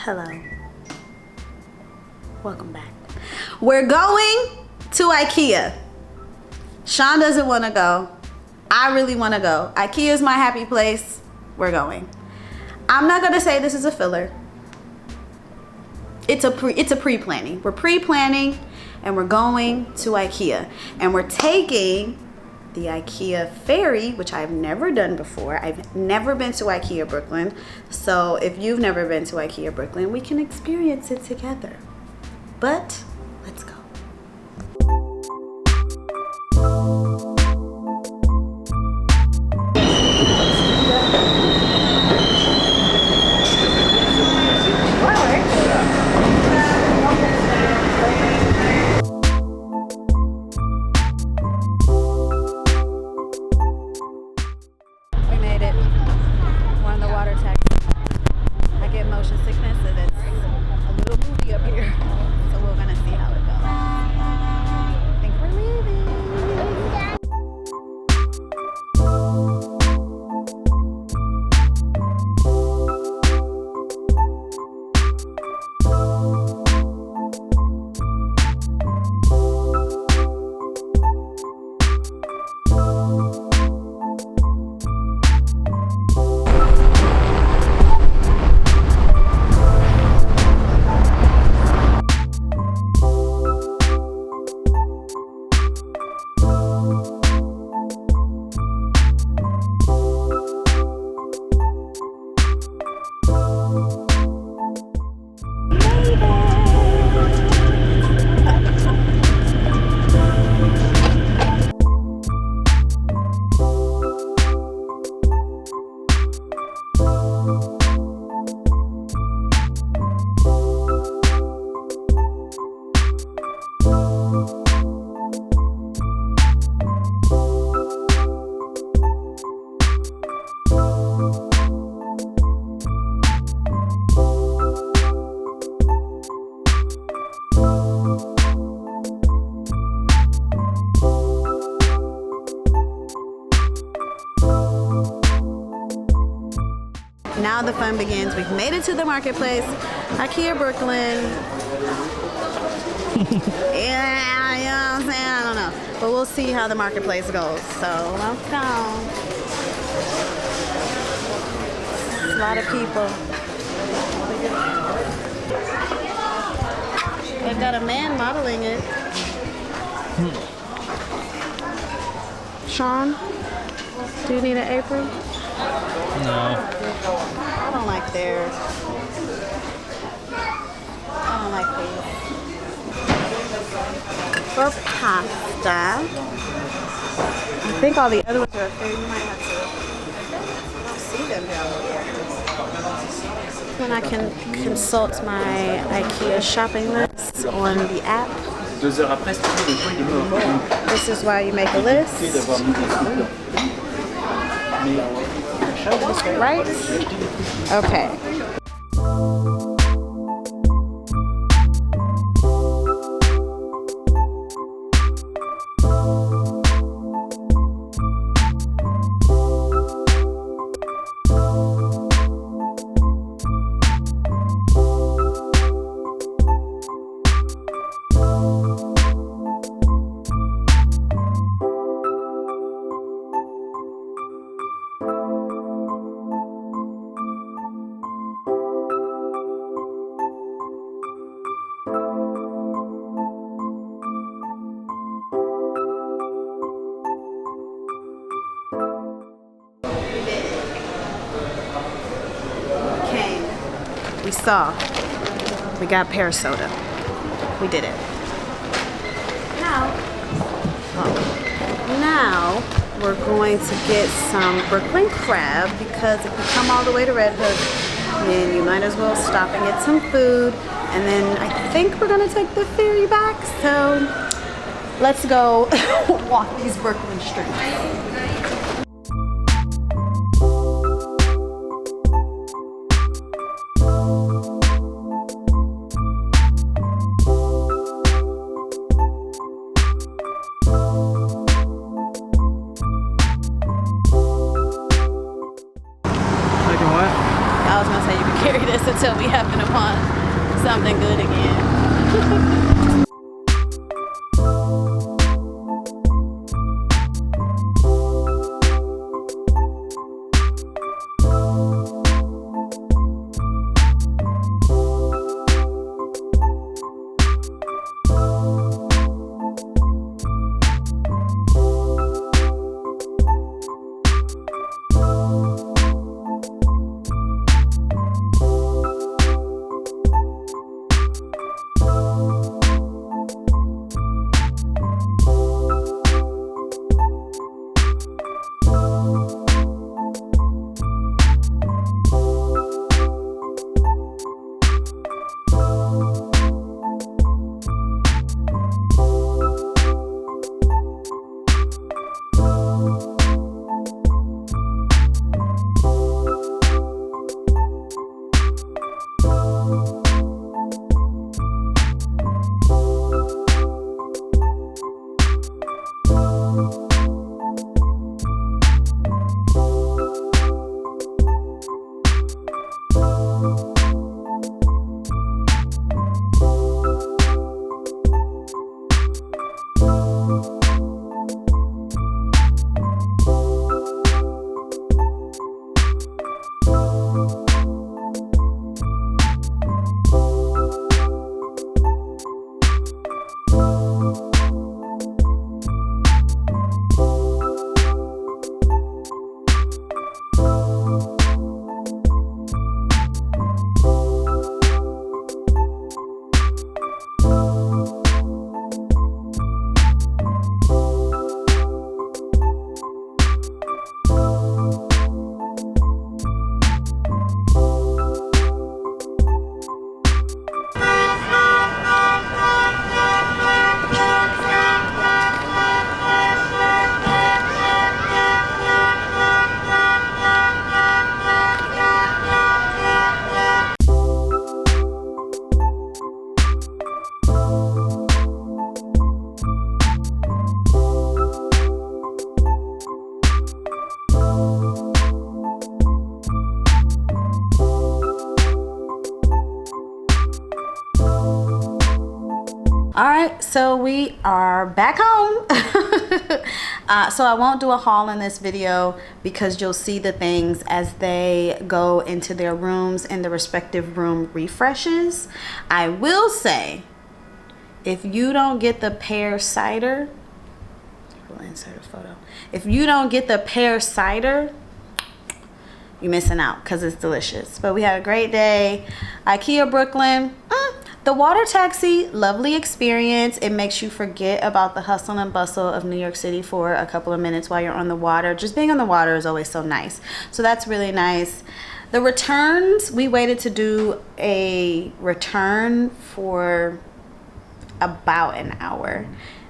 Hello. Welcome back. We're going to Ikea. Sean doesn't want to go. I really want to go. Ikea is my happy place. We're going. I'm not going to say this is a filler. It's a pre-planning. We're pre-planning and we're going to Ikea. And we're taking the Ikea Ferry, which I've never done before. I've never been to Ikea Brooklyn. So if you've never been to Ikea Brooklyn, we can experience it together. But let's go. Now the fun begins. We've made it to the marketplace, Ikea Brooklyn. Yeah, you know what I'm saying? I don't know. But we'll see how the marketplace goes. So let's go. A lot of people. They've got a man modeling it. Sean, do you need an apron? No. I don't like theirs. I don't like these. For pasta, I think all the other ones are okay. You might have to. I don't see them down here. When I can consult my Ikea shopping list on the app. This is why you make a list. Right? Okay. We saw. We got pear soda. We did it. Now we're going to get some Brooklyn crab because if you come all the way to Red Hook, then you might as well stop and get some food. And then I think we're gonna take the ferry back. So let's go walk these Brooklyn streets. until we happen upon something good again. All right, so we are back home. So I won't do a haul in this video because you'll see the things as they go into their rooms and the respective room refreshes. I will say, if you don't get the pear cider, we'll insert a photo. If you don't get the pear cider, you're missing out because it's delicious. But we had a great day. Ikea Brooklyn. The water taxi, lovely experience. It makes you forget about the hustle and bustle of New York City for a couple of minutes while you're on the water. Just being on the water is always so nice. So that's really nice. The returns, we waited to do a return for about an hour.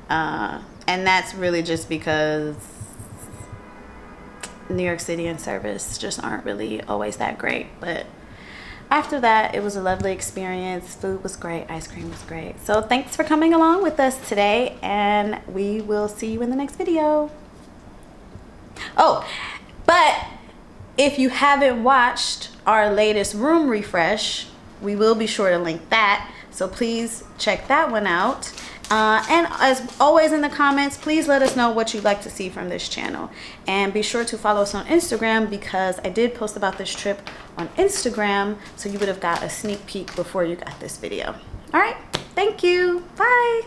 And that's really just because New York City and service just aren't really always that great. But after that, it was a lovely experience. Food was great. Ice cream was great. So thanks for coming along with us today, and we will see you in the next video. Oh, but if you haven't watched our latest room refresh, we will be sure to link that. So please check that one out. And as always in the comments, please let us know what you'd like to see from this channel. And be sure to follow us on Instagram because I did post about this trip on Instagram. So you would have got a sneak peek before you got this video. All right. Thank you. Bye.